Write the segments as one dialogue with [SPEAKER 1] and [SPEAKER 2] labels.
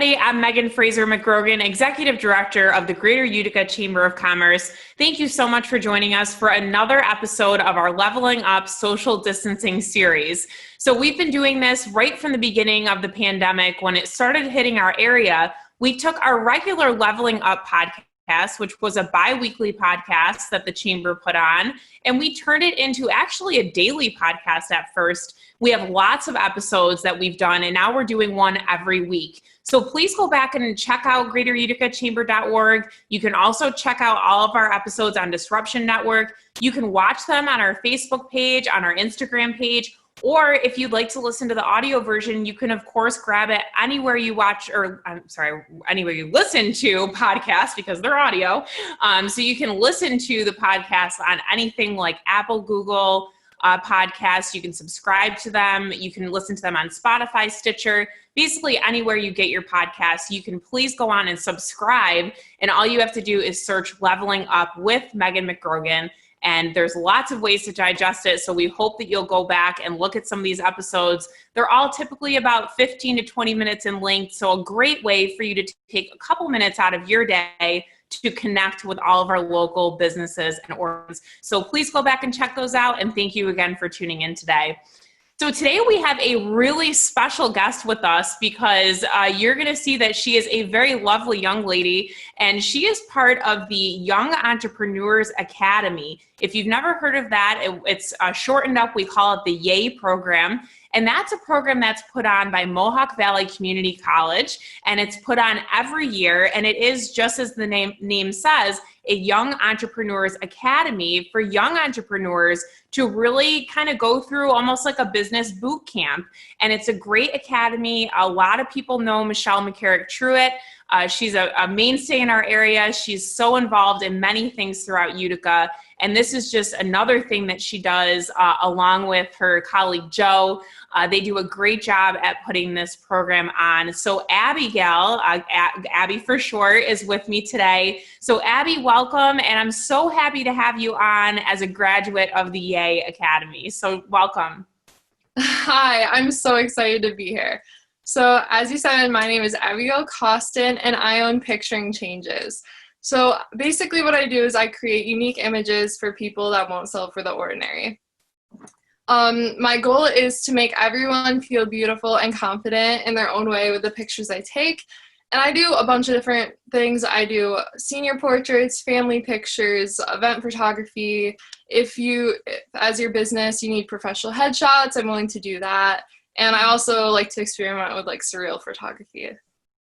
[SPEAKER 1] everybody. I'm Meghan Fraser McGrogan, Executive Director of the Greater Utica Chamber of Commerce. Thank you so much for joining us for another episode of our Leveling Up Social Distancing series. So we've been doing this right from the beginning of the pandemic. When it started hitting our area, we took our regular Leveling Up podcast, which was a bi-weekly podcast that the Chamber put on, and we turned it into actually a daily podcast at first. We have lots of episodes that we've done, and now we're doing one every week. So please go back and check out greateruticachamber.org. You can also check out all of our episodes on Disruption Network. You can watch them on our Facebook page, on our Instagram page, or if you'd like to listen to the audio version, you can, of course, grab it anywhere you watch, or anywhere you listen to podcasts, because they're audio. So you can listen to the podcast on anything like Apple, Google podcasts. You can subscribe to them. You can listen to them on Spotify, Stitcher, basically anywhere you get your podcasts. You can please go on and subscribe. And all you have to do is search Leveling Up with Meghan McGrogan. And there's lots of ways to digest it. So we hope that you'll go back and look at some of these episodes. They're all typically about 15 to 20 minutes in length. So a great way for you to take a couple minutes out of your day to connect with all of our local businesses and orgs. So please go back and check those out. And thank you again for tuning in today. So today we have a really special guest with us because you're going to see that she is a very lovely young lady, and she is part of the Young Entrepreneurs Academy. If you've never heard of that, it's shortened up. We call it the YEA program. And that's a program that's put on by Mohawk Valley Community College, and it's put on every year. And it is, just as the name says, a Young Entrepreneurs Academy for young entrepreneurs to really kind of go through almost like a business boot camp. And it's a great academy. A lot of people know Michelle McCarrick-Truitt. She's a mainstay in our area. She's so involved in many things throughout Utica. And this is just another thing that she does along with her colleague, Joe. They do a great job at putting this program on. So Abbygail, Abby for short, is with me today. So Abby, welcome. And I'm so happy to have you on as a graduate of the YEA Academy. So welcome.
[SPEAKER 2] Hi, I'm so excited to be here. So as you said, my name is Abigail Coston, and I own Picturing Changes. So basically what I do is I create unique images for people that won't sell for the ordinary. My goal is to make everyone feel beautiful and confident in their own way with the pictures I take. And I do a bunch of different things. I do senior portraits, family pictures, event photography. If as your business, you need professional headshots, I'm willing to do that. And I also like to experiment with like surreal photography.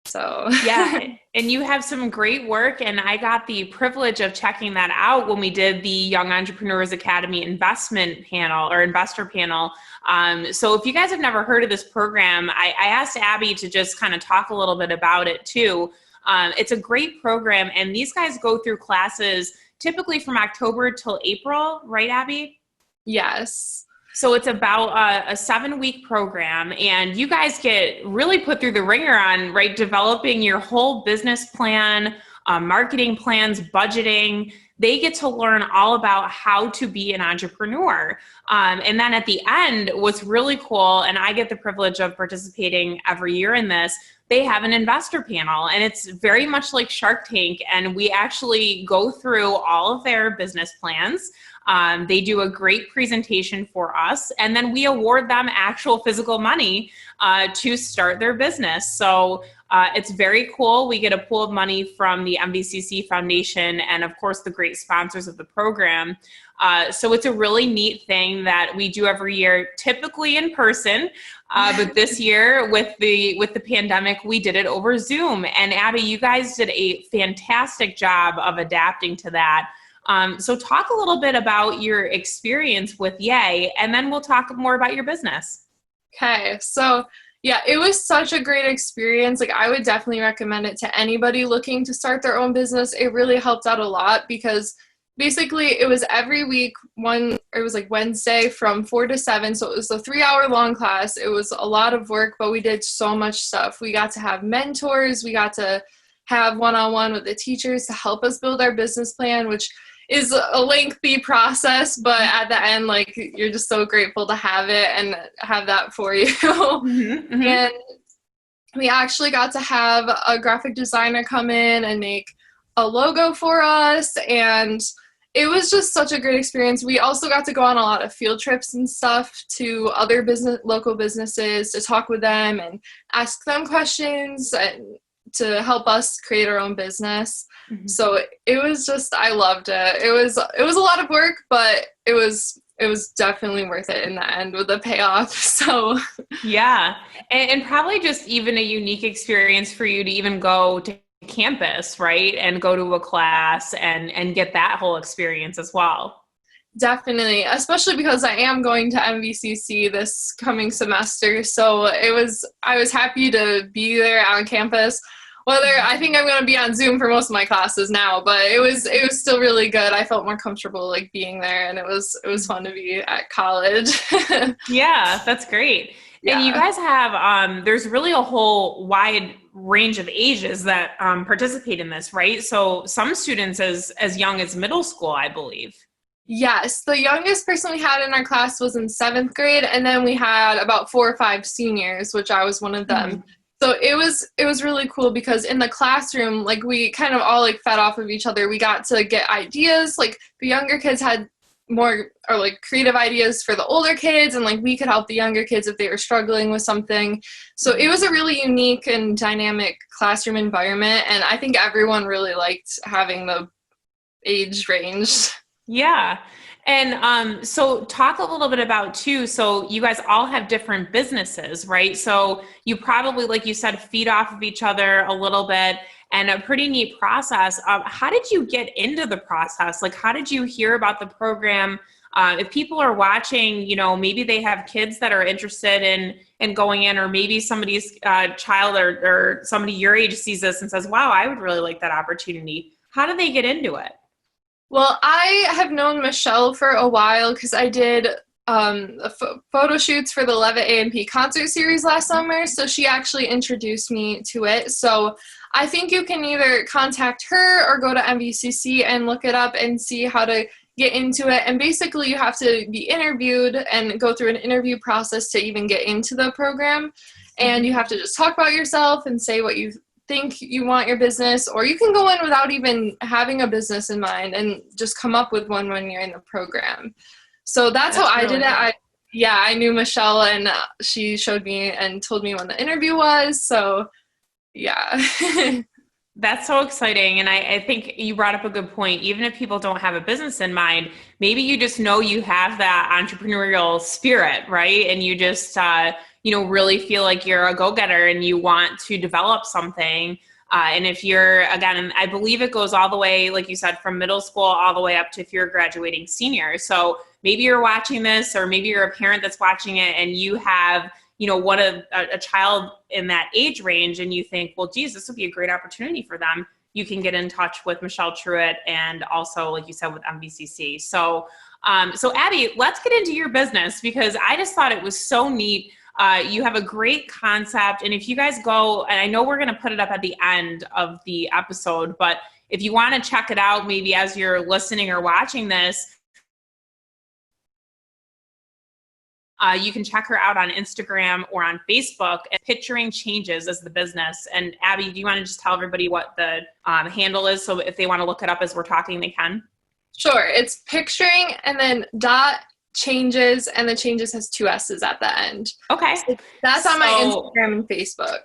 [SPEAKER 2] So
[SPEAKER 1] yeah, and you have some great work, and I got the privilege of checking that out when we did the Young Entrepreneurs Academy investment panel or investor panel. So if you guys have never heard of this program, I asked Abby to just kind of talk a little bit about it too. It's a great program, and these guys go through classes typically from October till April, right, Abby?
[SPEAKER 2] Yes.
[SPEAKER 1] So it's about a 7-week program, and you guys get really put through the ringer on, right, developing your whole business plan, marketing plans, budgeting. They get to learn all about how to be an entrepreneur. And then at the end, what's really cool, and I get the privilege of participating every year in this, they have an investor panel, and it's very much like Shark Tank, and we actually go through all of their business plans. They do a great presentation for us, and then we award them actual physical money to start their business. So it's very cool. We get a pool of money from the MVCC Foundation and, of course, the great sponsors of the program. So it's a really neat thing that we do every year, typically in person. But this year with the pandemic, we did it over Zoom. And Abby, you guys did a fantastic job of adapting to that. So talk a little bit about your experience with YEA, and then we'll talk more about your business.
[SPEAKER 2] Okay, so yeah, it was such a great experience. Like, I would definitely recommend it to anybody looking to start their own business. It really helped out a lot because basically it was every week, it was like Wednesday from 4 to 7. So it was a 3-hour long class. It was a lot of work, but we did so much stuff. We got to have mentors. We got to have one-on-one with the teachers to help us build our business plan, which is a lengthy process, but at the end, like, you're just so grateful to have it and have that for you.
[SPEAKER 1] Mm-hmm, mm-hmm.
[SPEAKER 2] And we actually got to have a graphic designer come in and make a logo for us, and it was just such a great experience. We also got to go on a lot of field trips and stuff to other local businesses to talk with them and ask them questions and to help us create our own business. Mm-hmm. So it was just, I loved it. It was a lot of work, but it was definitely worth it in the end with the payoff. So
[SPEAKER 1] yeah. And probably just even a unique experience for you to even go to campus, right? And go to a class and get that whole experience as well.
[SPEAKER 2] Definitely, especially because I am going to MVCC this coming semester. So I was happy to be there on campus. Whether I think I'm going to be on Zoom for most of my classes now, but it was still really good. I felt more comfortable like being there, and it was fun to be at college.
[SPEAKER 1] Yeah, that's great. Yeah. And you guys have there's really a whole wide range of ages that participate in this, right? So some students as young as middle school, I believe.
[SPEAKER 2] Yes, the youngest person we had in our class was in 7th grade, and then we had about 4 or 5 seniors, which I was one of them. Mm-hmm. So it was really cool because in the classroom, like we kind of all like fed off of each other. We got to get ideas. Like the younger kids had more or like creative ideas for the older kids, and like we could help the younger kids if they were struggling with something. So it was a really unique and dynamic classroom environment, and I think everyone really liked having the age range.
[SPEAKER 1] Yeah. And so talk a little bit about too, so you guys all have different businesses, right? So you probably, like you said, feed off of each other a little bit, and a pretty neat process. How did you get into the process? Like, how did you hear about the program? If people are watching, you know, maybe they have kids that are interested in going in, or maybe somebody's child or somebody your age sees this and says, wow, I would really like that opportunity. How do they get into it?
[SPEAKER 2] Well, I have known Michelle for a while because I did photo shoots for the Levitt A&P concert series last summer, so she actually introduced me to it. So I think you can either contact her or go to MVCC and look it up and see how to get into it. And basically you have to be interviewed and go through an interview process to even get into the program. And you have to just talk about yourself and say what you think you want your business, or you can go in without even having a business in mind and just come up with one when you're in the program. So that's how I did it. I knew Michelle, and she showed me and told me when the interview was. So yeah.
[SPEAKER 1] That's so exciting. And I think you brought up a good point. Even if people don't have a business in mind, maybe you just know you have that entrepreneurial spirit, right? And you just, really feel like you're a go-getter and you want to develop something. And if you're, again, I believe it goes all the way, like you said, from middle school all the way up to if you're a graduating senior. So maybe you're watching this, or maybe you're a parent that's watching it and you have, a child in that age range, and you think, well, geez, this would be a great opportunity for them. You can get in touch with Michelle Truitt, and also, like you said, with MVCC. So Abby, let's get into your business, because I just thought it was so neat. You have a great concept. And if you guys go, and I know we're going to put it up at the end of the episode, but if you want to check it out, maybe as you're listening or watching this, you can check her out on Instagram or on Facebook. Picturing Changes as the business. And Abby, do you want to just tell everybody what the handle is, so if they want to look it up as we're talking, they can?
[SPEAKER 2] Sure. It's picturing and then .changes, and the changes has 2 S's at the end.
[SPEAKER 1] Okay.
[SPEAKER 2] So that's on my Instagram and Facebook.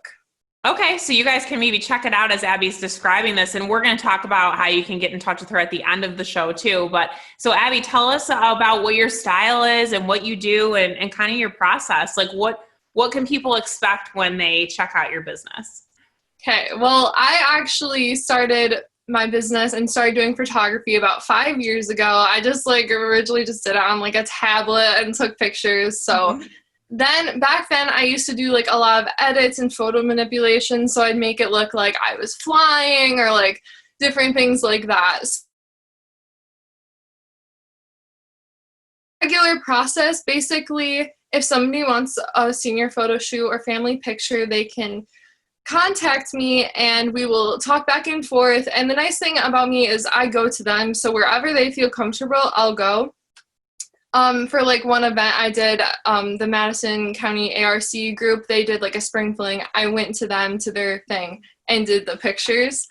[SPEAKER 1] Okay, so you guys can maybe check it out as Abby's describing this, and we're going to talk about how you can get in touch with her at the end of the show too. But so Abby, tell us about what your style is and what you do, and kind of your process. Like what can people expect when they check out your business?
[SPEAKER 2] Okay, well, I actually started my business and started doing photography about 5 years ago. I just originally just did it on a tablet and took pictures. So then back then I used to do a lot of edits and photo manipulation. So I'd make it look like I was flying or different things like that. Regular process, basically, if somebody wants a senior photo shoot or family picture, they can contact me and we will talk back and forth. And the nice thing about me is I go to them. So wherever they feel comfortable, I'll go. For like one event I did, the Madison County ARC group, they did like a spring fling. I went to them, to their thing, and did the pictures.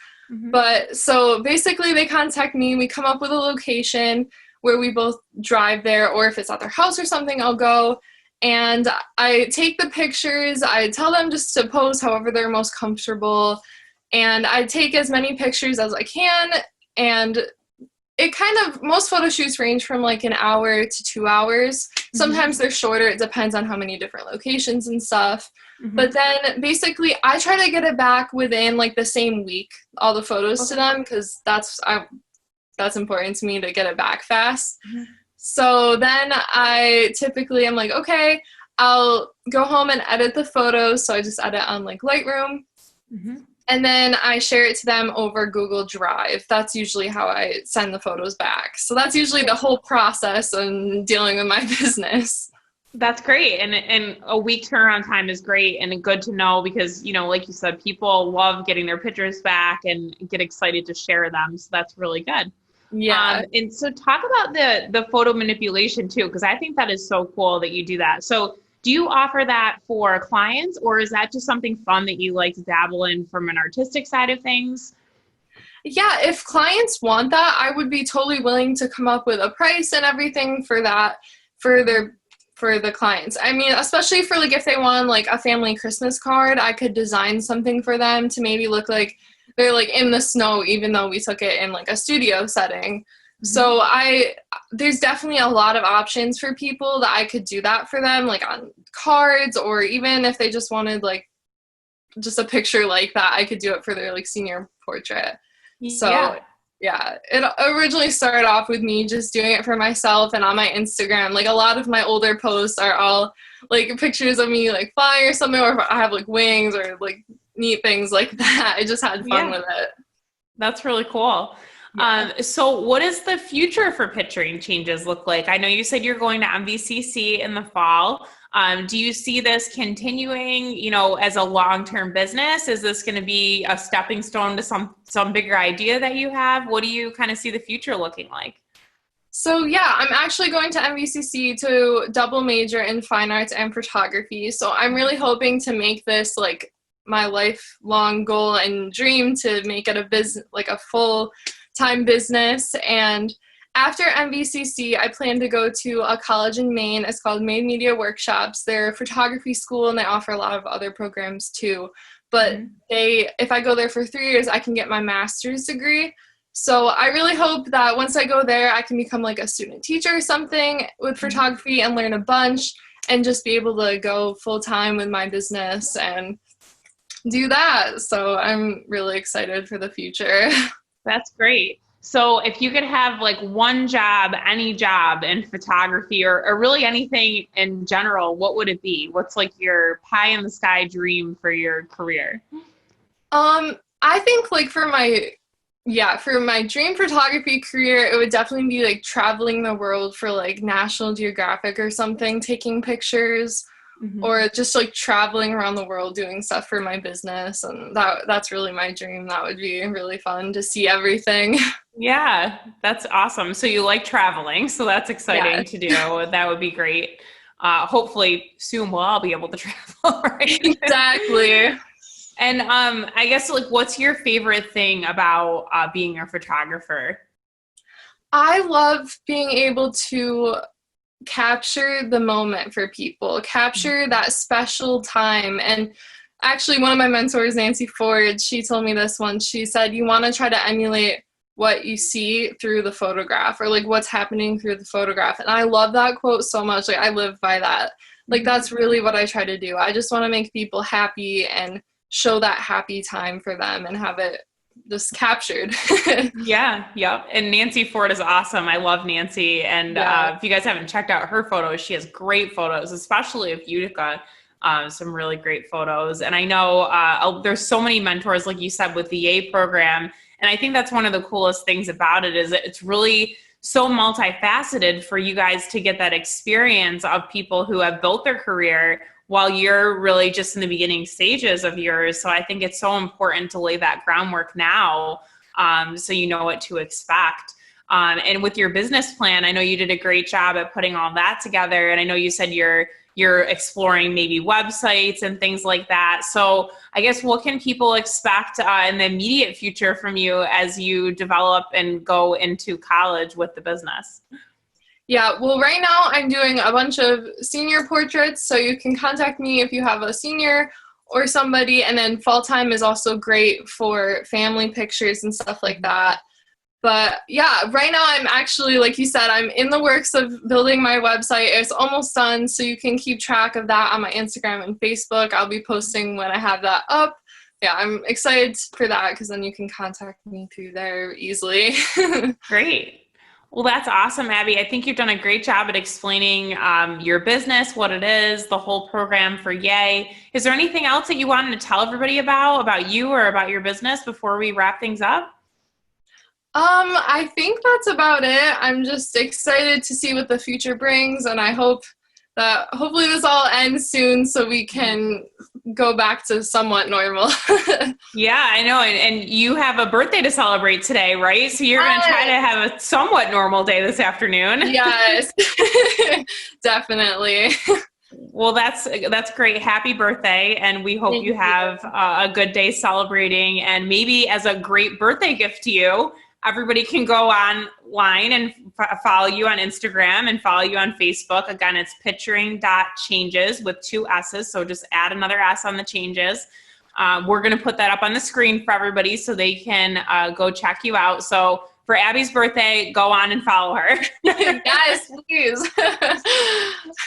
[SPEAKER 2] But so basically they contact me, we come up with a location where we both drive there, or if it's at their house or something, I'll go. And I take the pictures, I tell them just to pose however they're most comfortable, and I take as many pictures as I can, and it kind of, most photo shoots range from like an hour to 2 hours. Sometimes they're shorter, it depends on how many different locations and stuff. But then basically I try to get it back within like the same week, all the photos to them, because that's important to me to get it back fast. So then I typically am like, okay, I'll go home and edit the photos. So I just edit on like Lightroom. And then I share it to them over Google Drive. That's usually how I send the photos back. So that's usually the whole process in dealing with my business.
[SPEAKER 1] That's great. And a week turnaround time is great and good to know because, you know, like you said, people love getting their pictures back and get excited to share them. So that's really good.
[SPEAKER 2] Yeah.
[SPEAKER 1] And so talk about the photo manipulation too, because I think that is so cool that you do that. So do you offer that for clients, or is that just something fun that you like to dabble in from an artistic side of things?
[SPEAKER 2] Yeah, if clients want that, I would be totally willing to come up with a price and everything for that, for the clients. I mean, especially for like if they want like a family Christmas card, I could design something for them to maybe look like they're like in the snow, even though we took it in like a studio setting. So there's definitely a lot of options for people that I could do that for them, like on cards, or even if they just wanted like just a picture like that, I could do it for their like senior portrait. So yeah, it originally started off with me just doing it for myself, and on my Instagram, like a lot of my older posts are all like pictures of me like flying or something, or if I have like wings or like neat things like that. I just had fun with it.
[SPEAKER 1] That's really cool. Yeah. So what does the future for Picturing Changes look like? I know you said you're going to MVCC in the fall. Do you see this continuing, you know, as a long-term business? Is this going to be a stepping stone to some bigger idea that you have? What do you kind of see the future looking like?
[SPEAKER 2] So yeah, I'm actually going to MVCC to double major in fine arts and photography. So I'm really hoping to make this like my lifelong goal and dream, to make it a business, like a full-time business. And after MVCC, I plan to go to a college in Maine. It's called Maine Media Workshops. They're a photography school, and they offer a lot of other programs too. But if I go there for 3 years, I can get my master's degree. So I really hope that once I go there, I can become like a student teacher or something with photography and learn a bunch, and just be able to go full-time with my business and do that. So I'm really excited for the future.
[SPEAKER 1] That's great. So if you could have like one job, any job in photography or really anything in general, what would it be? What's like your pie in the sky dream for your career?
[SPEAKER 2] I think like for my dream photography career, it would definitely be like traveling the world for like National Geographic or something, taking pictures. Or just like traveling around the world doing stuff for my business. And that's really my dream. That would be really fun to see everything.
[SPEAKER 1] Yeah, that's awesome. So you like traveling, so that's exciting to do. That would be great. Hopefully soon we'll all be able to travel, right?
[SPEAKER 2] Exactly.
[SPEAKER 1] And I guess like what's your favorite thing about being a photographer?
[SPEAKER 2] I love being able to capture the moment for people, capture that special time. And actually one of my mentors, Nancy Ford, she told me this once. She said, you want to try to emulate what you see through the photograph, or like what's happening through the photograph. And I love that quote so much. Like I live by that. Like that's really what I try to do. I just want to make people happy and show that happy time for them and have it just captured.
[SPEAKER 1] Yeah. And Nancy Ford is awesome. I love Nancy. And if you guys haven't checked out her photos, she has great photos, especially of Utica. Some really great photos. And I know there's so many mentors, like you said, with the YEA program. And I think that's one of the coolest things about it, is that it's really so multifaceted for you guys to get that experience of people who have built their career while you're really just in the beginning stages of yours. So I think it's so important to lay that groundwork now, so you know what to expect. And with your business plan, I know you did a great job at putting all that together. And I know you said you're exploring maybe websites and things like that. So I guess what can people expect in the immediate future from you as you develop and go into college with the business?
[SPEAKER 2] Yeah, well, right now I'm doing a bunch of senior portraits, so you can contact me if you have a senior or somebody, and then fall time is also great for family pictures and stuff like that. But yeah, right now I'm actually, like you said, I'm in the works of building my website. It's almost done, so you can keep track of that on my Instagram and Facebook. I'll be posting when I have that up. Yeah, I'm excited for that because then you can contact me through there easily.
[SPEAKER 1] Great. Well, that's awesome, Abby. I think you've done a great job at explaining your business, what it is, the whole program for YEA. Is there anything else that you wanted to tell everybody about you or about your business before we wrap things up?
[SPEAKER 2] I think that's about it. I'm just excited to see what the future brings, and I hope that hopefully this all ends soon so we can go back to somewhat normal.
[SPEAKER 1] Yeah, I know. And you have a birthday to celebrate today, right? So you're going to try to have a somewhat normal day this afternoon.
[SPEAKER 2] Yes, definitely.
[SPEAKER 1] Well, that's great. Happy birthday. And we hope you have a good day celebrating. And maybe as a great birthday gift to you, everybody can go online and follow you on Instagram and follow you on Facebook. Again, it's picturing.changes with 2 S's. So just add another S on the changes. We're going to put that up on the screen for everybody so they can go check you out. So for Abby's birthday, go on and follow her.
[SPEAKER 2] Yes, please.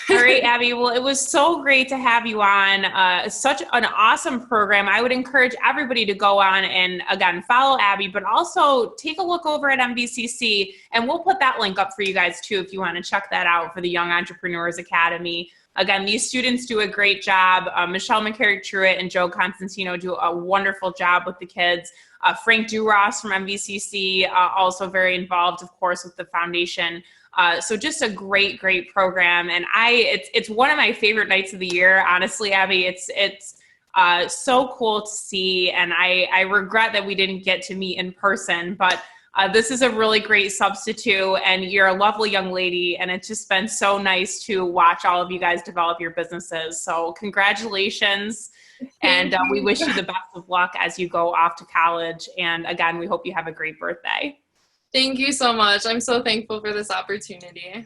[SPEAKER 1] All right, Abby. Well, it was so great to have you on. Such an awesome program. I would encourage everybody to go on and, again, follow Abby, but also take a look over at MVCC, and we'll put that link up for you guys, too, if you want to check that out for the Young Entrepreneurs Academy. Again, these students do a great job. Michelle McCarrick-Truitt and Joe Constantino do a wonderful job with the kids. Frank Duras from MVCC, also very involved, of course, with the foundation. So just a great, great program. And it's one of my favorite nights of the year, honestly, Abby. It's so cool to see. And I regret that we didn't get to meet in person, but this is a really great substitute, and you're a lovely young lady, and it's just been so nice to watch all of you guys develop your businesses. So congratulations, and we wish you the best of luck as you go off to college. And again, we hope you have a great birthday.
[SPEAKER 2] Thank you so much. I'm so thankful for this opportunity.